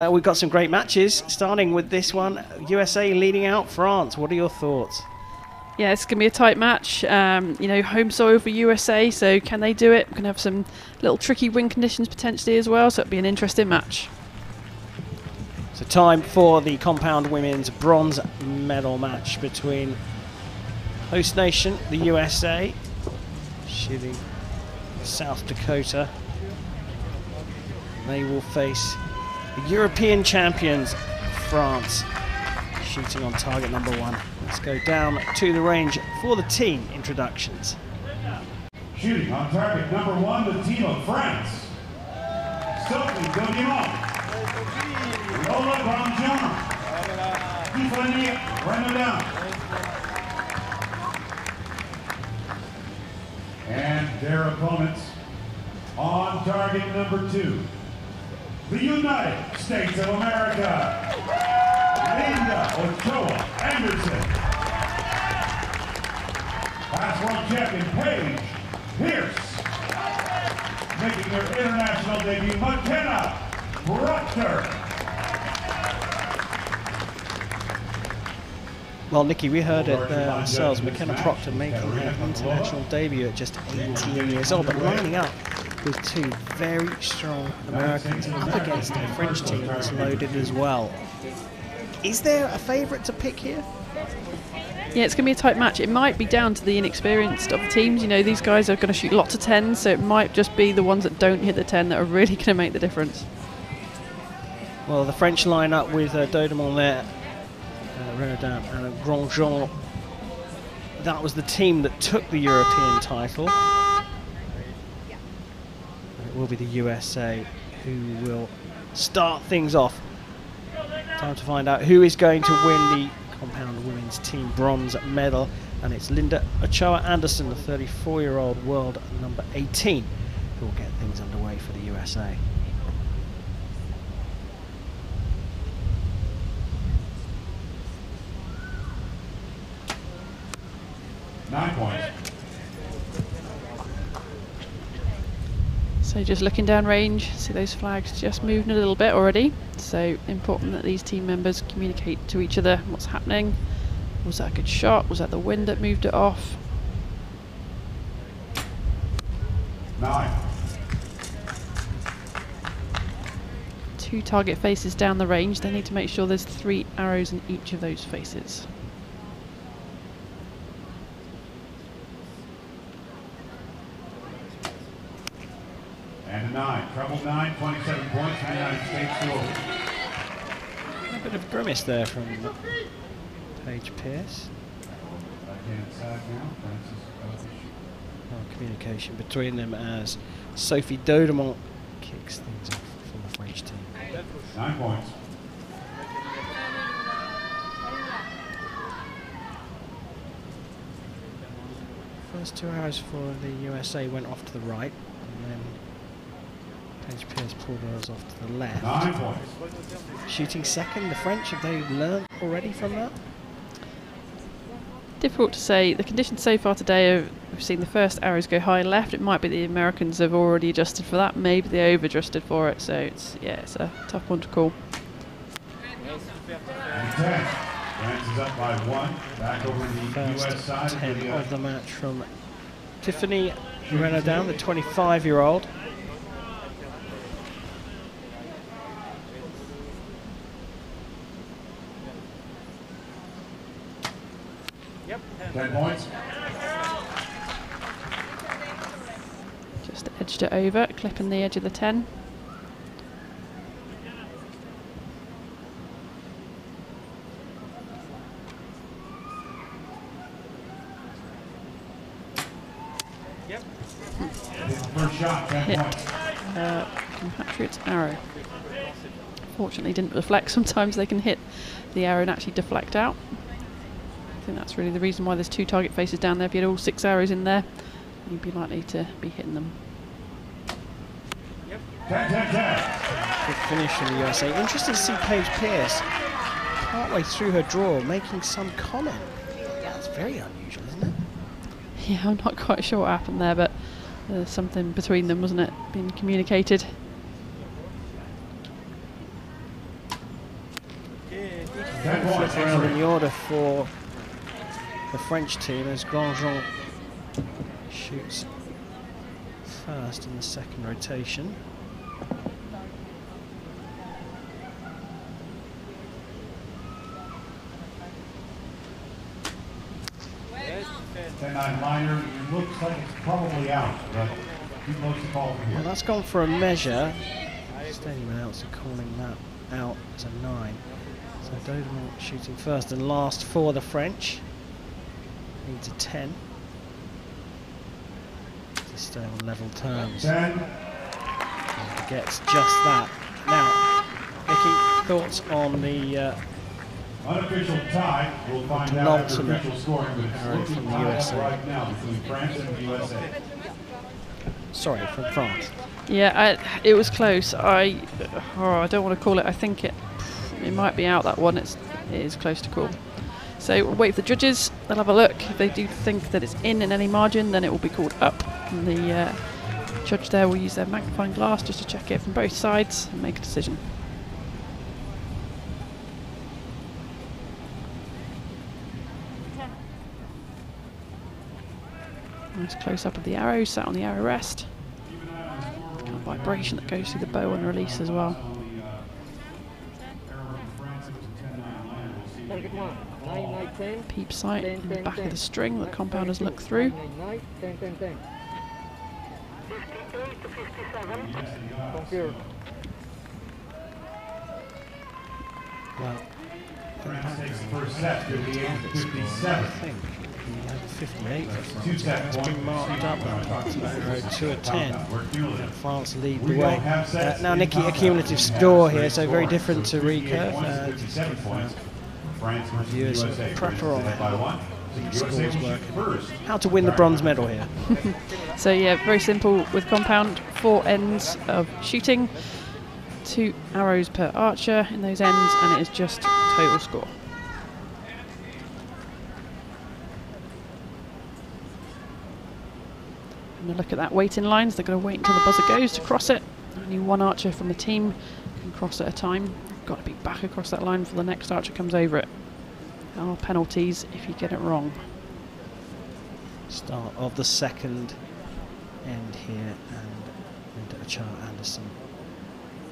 We've got some great matches, starting with this one. USA leading out France. What are your thoughts? Yeah, it's going to be a tight match. Home soil for USA, so can they do it? We're going to have some little tricky wind conditions potentially as well, so it'll be an interesting match. So time for the compound women's bronze medal match between host nation, the USA, shooting South Dakota. They will face the European champions, France, shooting on target number 1. Let's go down to the range for the team introductions. Shooting on target number 1, the team of France. Sophie Dodion, Lola Grandjean, Tiffany Renaudin, and their opponents on target number 2. The United States of America, Linda Ochoa Anderson. Past world champion Paige Pierce. Making their international debut, McKenna Proctor. Well, Nikki, we heard it ourselves. McKenna Proctor making her international debut at just 18 years old, but lining up with 2 very strong Americans up against a French team that's loaded as well. Is there a favourite to pick here? Yeah, it's going to be a tight match. It might be down to the inexperienced of the teams. You know, these guys are going to shoot lots of 10s, so it might just be the ones that don't hit the 10 that are really going to make the difference. Well, the French line up with Dodemont there, Renaudin and Grandjean. That was the team that took the European title. It will be the USA who will start things off. Time to find out who is going to win the compound women's team bronze medal, and it's Linda Ochoa Anderson, the 34-year-old world number 18, who will get things underway for the USA. Nine points. So just looking down range, see those flags just moving a little bit already. So important that these team members communicate to each other what's happening. Was that a good shot? Was that the wind that moved it off? 9. 2 target faces down the range. They need to make sure there's 3 arrows in each of those faces. And a 9. Treble 9, 27 points for the United States to over. A bit of grimace there from Paige Pierce. Right-hand side now, Francis. Communication between them as Sophie Dodemont kicks things off for the French team. 9 points. First 2 arrows for the USA went off to the right, and then Paige Pierce pulled hers off to the left. 9 points. Shooting second, the French, have they learned already from that? Difficult to say. The conditions so far today, we've seen the first arrows go high left. It might be the Americans have already adjusted for that. Maybe they over-adjusted for it. So it's a tough one to call. And 10. France is up by 1. Back over to the First US side. 10 of the match from Tiffany Renaudin, the 25-year-old. Yep. 10 points. Just edged it over, clipping the edge of the 10. Yep. First shot, 10 Hit points. compatriot's arrow. Fortunately didn't reflect. Sometimes they can hit the arrow and actually deflect out. I think that's really the reason why there's 2 target faces down there. If you had all 6 arrows in there, you'd be likely to be hitting them. Yep. 10, 10, 10. Good finish from the USA. Interesting to see Paige Pierce partway through her draw making some comment. Yeah, that's very unusual, isn't it? Yeah, I'm not quite sure what happened there, but there's something between them, wasn't it? Being communicated. Flip around in the order for the French team as Grandjean shoots first in the second rotation. Liner, looks like it's probably out, but too close to call from here. Well, that's gone for a measure. Stadium announcer calling that out as a 9. So Dodemont shooting first and last for the French. Needs a 10 to stay on level terms. 10. And gets just that. Now, Nikki, thoughts on the Unofficial tie. We'll find out after official scoring, but it's arrow looking from the tied up USA. right now between France and the USA. Sorry, from France. Yeah, it was close. I don't want to call it. I think it might be out, that one. It is close to call. So we'll wait for the judges. They'll have a look. If they do think that it's in any margin, then it will be called up. And the judge there will use their magnifying glass just to check it from both sides and make a decision. Nice close up of the arrow, sat on the arrow rest. Kind of vibration that goes through the bow and release as well. Peep sight in the back of the string that compounders look through. Well, France takes the first set, 58-57. I think he had 58 for France. It's been marked up to a 10. And France lead the way. Now, Nikki, a cumulative score here, so very different to recurve. Viewers prepper on it. The scores working. How to win the bronze medal here? So yeah, very simple with compound. 4 ends of shooting, 2 arrows per archer in those ends, and it is just total score. And look at that waiting lines. They're going to wait until the buzzer goes to cross it. Only one archer from the team can cross at a time. Got to be back across that line before the next archer comes over it. There are penalties if you get it wrong. Start of the second end here, and Achara Anderson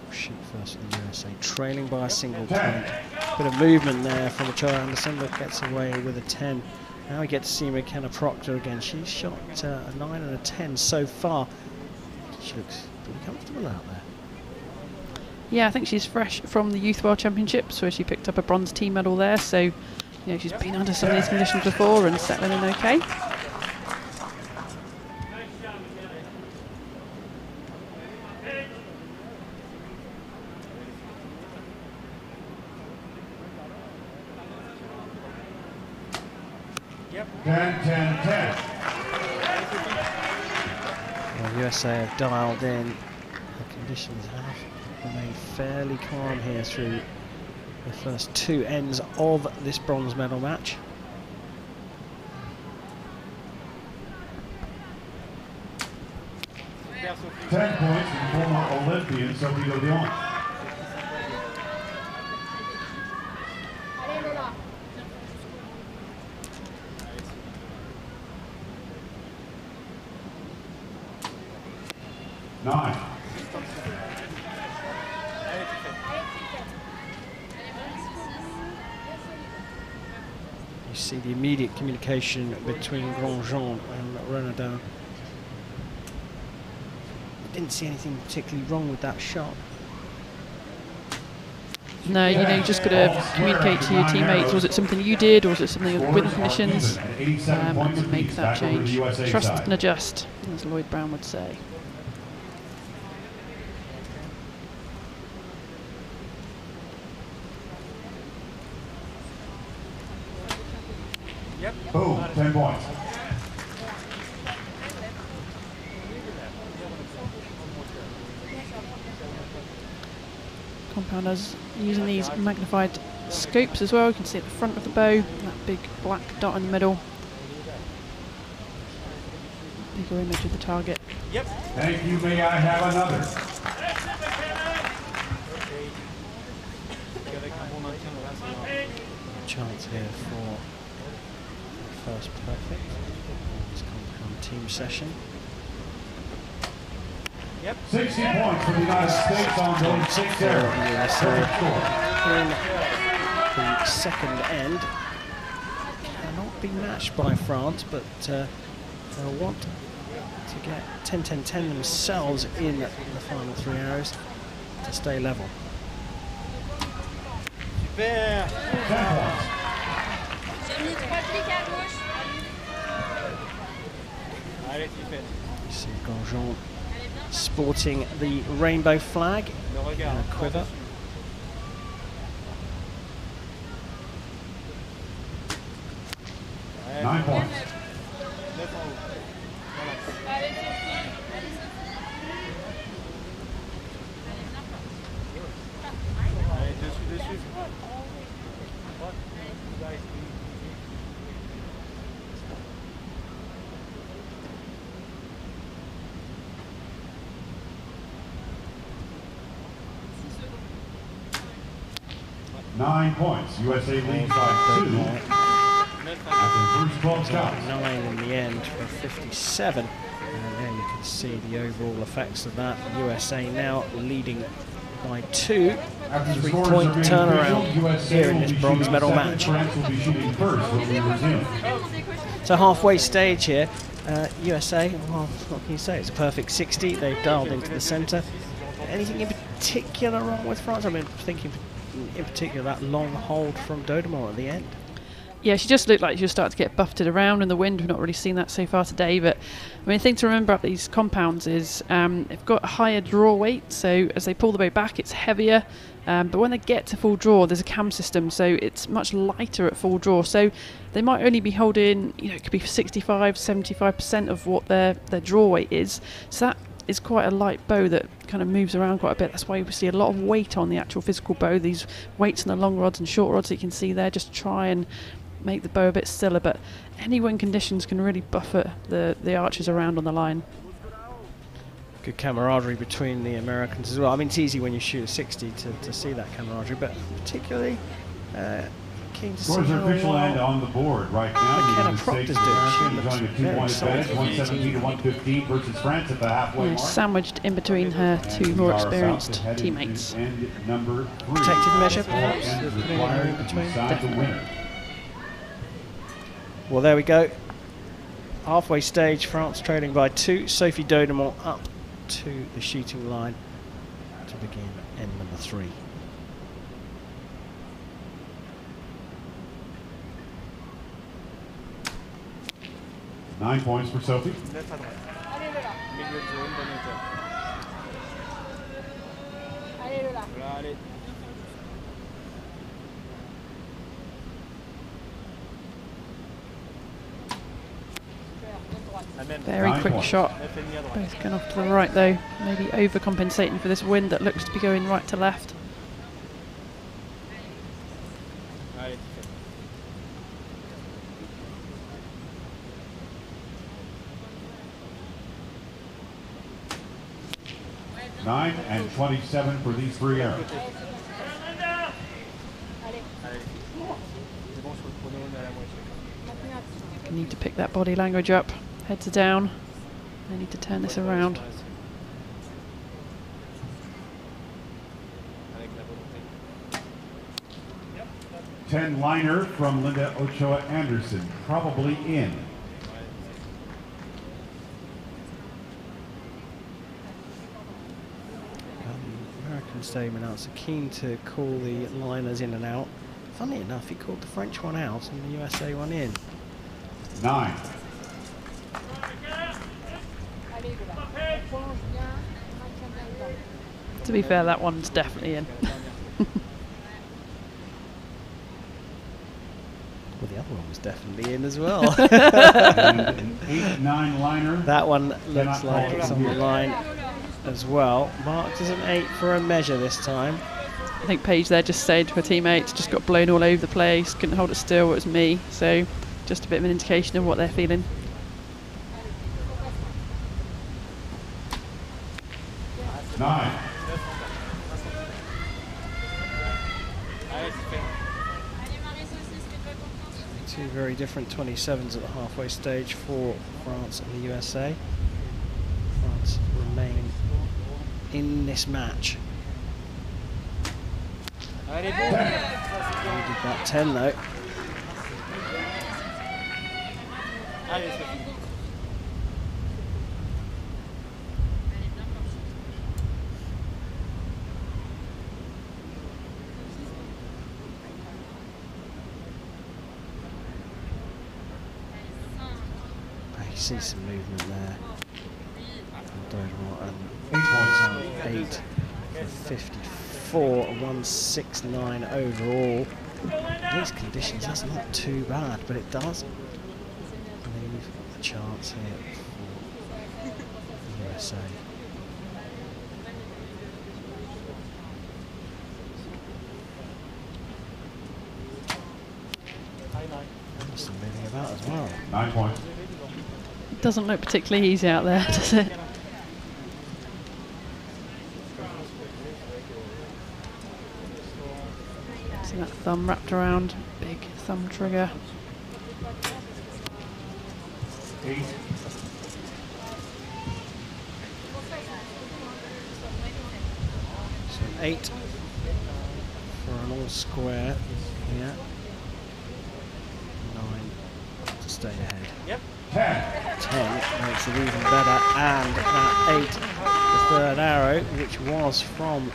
will shoot first for the USA, trailing by a single point. Bit of movement there from Achara Anderson, but gets away with a 10. Now we get to see McKenna Proctor again. She's shot a 9 and a 10 so far. She looks pretty comfortable out there. Yeah, I think she's fresh from the Youth World Championships where she picked up a bronze team medal there, so you know, she's been under some of these conditions before and settling in okay. Yep. 10-10-10. Well, USA have dialed in. The conditions have remained fairly calm here through the first 2 ends of this bronze medal match. Ten points from former Olympian Sophie Lodion. Nine. You see the immediate communication between Grandjean and Renaudin. Didn't see anything particularly wrong with that shot. No, you know, you just got to communicate to your teammates. Was it something you did, or was it something with the conditions? And make that change. Trust and adjust, as Lloyd Brown would say. Boom, 10 points. Compounders using these magnified scopes as well. You can see at the front of the bow, that big black dot in the middle. Bigger image of the target. Yep. Thank you. May I have another? chance here for the first perfect in this compound team session. 60 points for the United States on those 6 arrows. USA in the second end. Cannot be matched by France, but they'll want to get 10-10-10 themselves in the final 3 arrows to stay level. Super. 10 points. You see Grandjean sporting the rainbow flag in a quiver. Nine points. Nine points. USA leads by 2 after the first 12 shots. 9 in the end for 57. And there you can see the overall effects of that. USA now leading by 2. 3-point turnaround here in this bronze medal match. So halfway stage here, USA, well, what can you say? It's a perfect 60. They've dialed into the centre. Anything in particular wrong with France? I mean, thinking in particular that long hold from Dodemont at the end. Yeah, she just looked like she was starting to get buffeted around in the wind. We've not really seen that so far today, but I mean, the thing to remember about these compounds is they've got a higher draw weight, so as they pull the bow back, it's heavier, but when they get to full draw, there's a cam system, so it's much lighter at full draw, so they might only be holding, you know, it could be 65-75% of what their draw weight is, so that is quite a light bow that kind of moves around quite a bit. That's why we see a lot of weight on the actual physical bow. These weights on the long rods and short rods that you can see there just try and make the bow a bit stiller, but any wind conditions can really buffet the archers around on the line. Good camaraderie between the Americans as well. I mean, it's easy when you shoot a 60 to see that camaraderie, but particularly keen to see Scores are official and on the board right now. McKenna Proctor's doing. She looks very solid. 117 to 115 versus France at the halfway mark. Sandwiched in between her two more experienced teammates. Protective measure, perhaps, putting her in between. Definitely. Well, there we go. Halfway stage, France trailing by 2. Sophie Dodemont up to the shooting line to begin end number 3. Nine points for Sophie. Very quick shot. Both going off to the right though, maybe overcompensating for this wind that looks to be going right to left. Nine and 27 for these 3 arrows. You need to pick that body language up. Heads are down. They need to turn this around. Ten liner from Linda Ochoa Anderson, probably in. American stadium announcer keen to call the liners in and out. Funnily enough, he called the French one out and the USA one in. 9. To be fair, that one's definitely in. Well, the other one was definitely in as well. And an 8-9 liner. That one looks like it's on the line as well. Marked as an 8 for a measure this time. I think Paige there just said to her teammates, just got blown all over the place, couldn't hold it still, it was me. So just a bit of an indication of what they're feeling. Two very different 27s at the halfway stage for France and the USA. France remain in this match. He did that 10 though. You see some movement there. And 8 for 54, 169 overall. These conditions, that's not too bad, but it does leave a chance here for the USA. Anderson moving about as well. 9 points. It doesn't look particularly easy out there, does it? See that thumb wrapped around, big thumb trigger. 8. So 8 for an all square here. 9 to stay ahead. Yep. 10 makes it even better, and that 8, the third arrow, which was from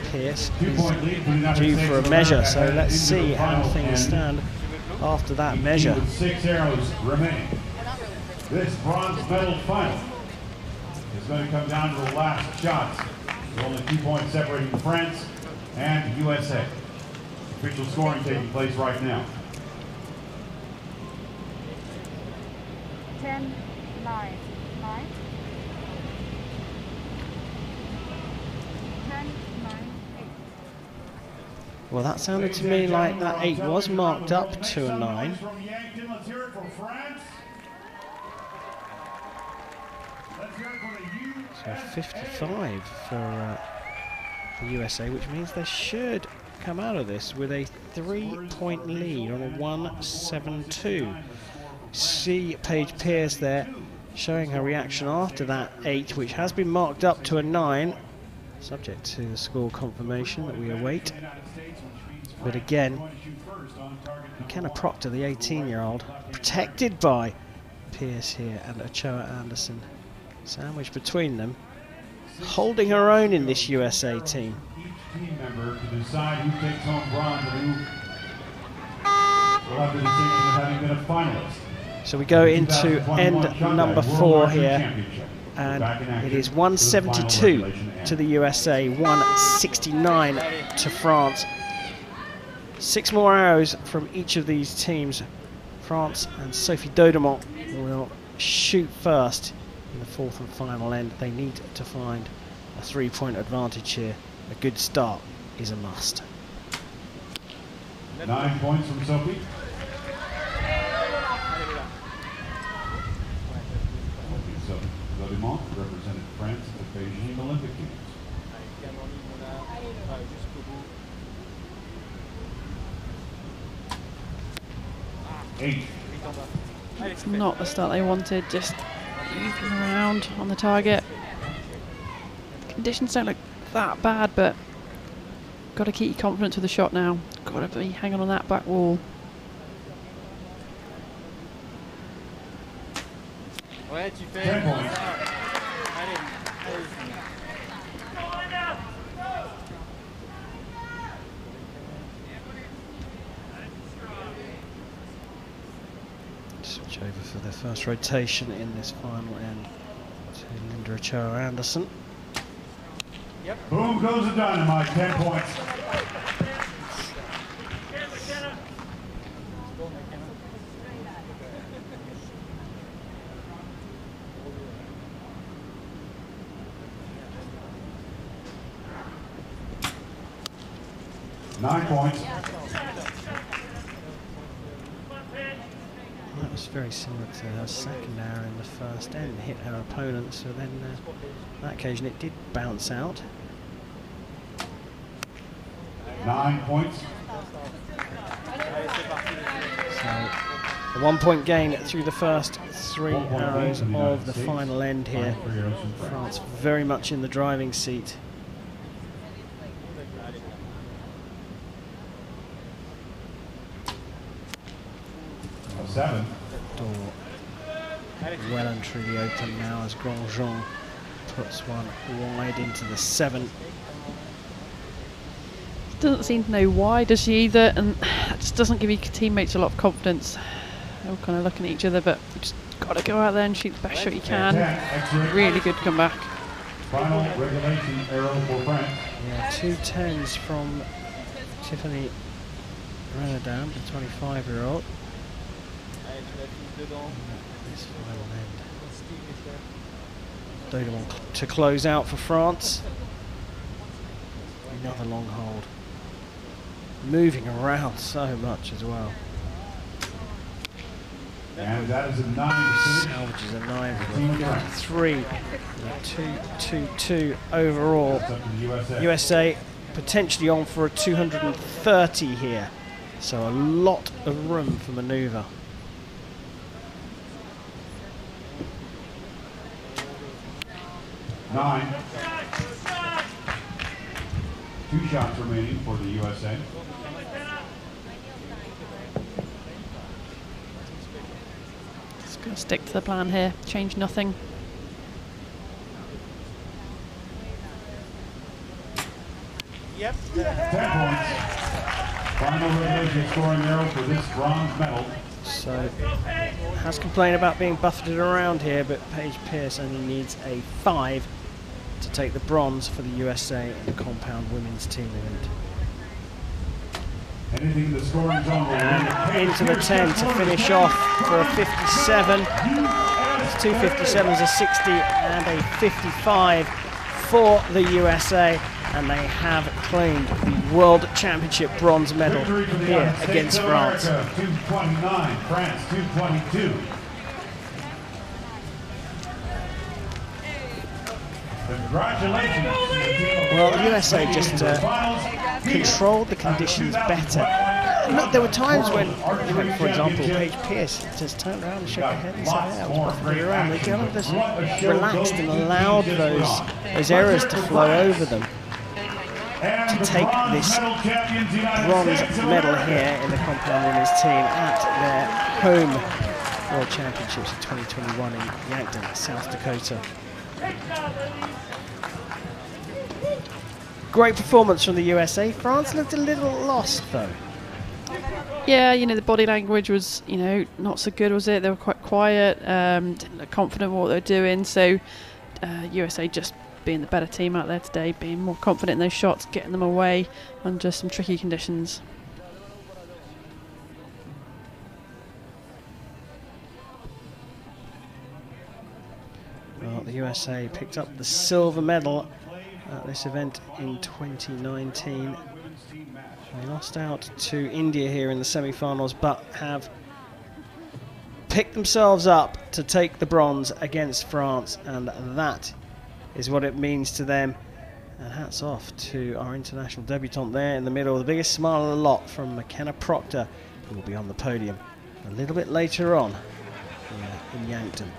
Pierce, is due for a measure. So let's see how things stand after that measure. With 6 arrows remaining. This bronze medal final is going to come down to the last shots. There's only 2 points separating France and USA. Official scoring taking place right now. 10, 9, 9. 10, 9, 8. Well, that sounded to me like that 8 was marked up to a 9. From Yankton, let's hear it for France. Let's hear it for the So 55 for the USA, which means they should come out of this with a 3-point lead on a 1-7-2. See Paige Pierce there showing her reaction after that 8, which has been marked up to a 9, subject to the score confirmation that we await. But again, McKenna Proctor, the 18-year-old, protected by Pierce here and Ochoa Anderson, sandwiched between them, holding her own in this USA team. each team member to decide who takes home bronze and who will have the distinction of having been a finalist. So we go into end number 4 here, and it is 172 to the USA, 169 to France. 6 more arrows from each of these teams. France and Sophie Daudemont will shoot first in the 4th and final end. They need to find a 3-point advantage here. A good start is a must. 9 points from Sophie. Sophie Daudemont represented France at the Beijing Olympic Games. It's not the start they wanted, just moving around on the target. Conditions don't look that bad, but got to keep your confidence with the shot now. Got to be hanging on that back wall. Ouais, tu fais. 10 points. Allez. Switch over for the first rotation in this final end to Linda Ochoa Anderson. Boom goes the dynamite, 10 points. That was very similar to her second arrow in the first end, hit her opponent, so then on that occasion it did bounce out. 9 points. So So a 1 point gain through the first 3 arrows of the final end here. France very much in the driving seat. Seven. Door well and truly open now as Grandjean puts one wide into the 7. Doesn't seem to know why, does she either? And that just doesn't give your teammates a lot of confidence. They're all kind of looking at each other, but you just got to go out there and shoot the best shot you can. Really good comeback. Final regulation arrow for France. Yeah, 2 10s from Tiffany Renaudin, the 25-year-old. This final end. Don't want to close out for France. Another long hold. Moving around so much as well. And that is a 9. Salvages a 9 for 3. 2-2-2 overall. USA potentially on for a 230 here. So a lot of room for manoeuvre. Nine. 2 shots remaining for the USA. Just going to stick to the plan here, change nothing. Yep. 10 points. Final regulation scoring arrow for this bronze medal. So has complained about being buffeted around here, but Paige Pierce only needs a 5 to take the bronze for the USA in the compound women's team event. Anything in the scoring zone will Into the 10 to finish off for a 57. It's 2 57s, a 60 and a 55 for the USA, and they have claimed the World Championship bronze medal here against France. 229, France 222. Congratulations. Well, the USA just controlled the conditions better. Look, there were times when, for example, Paige Pierce just turned around and shook her head and said, yeah, I was buffeted around. They kind of just relaxed and allowed those errors to flow over them to take this bronze medal here in the compound women's team at their home World Championships of 2021 in Yankton, South Dakota. Great performance from the USA. France looked a little lost though. Yeah, you know, the body language was, you know, not so good, was it? They were quite quiet, didn't look confident in what they were doing. So USA just being the better team out there today, being more confident in those shots, getting them away under some tricky conditions. Well, the USA picked up the silver medal at this event in 2019. They lost out to India here in the semi-finals, but have picked themselves up to take the bronze against France, and that is what it means to them. And hats off to our international debutante there in the middle. The biggest smile of the lot from McKenna Proctor, who will be on the podium a little bit later on in Yankton.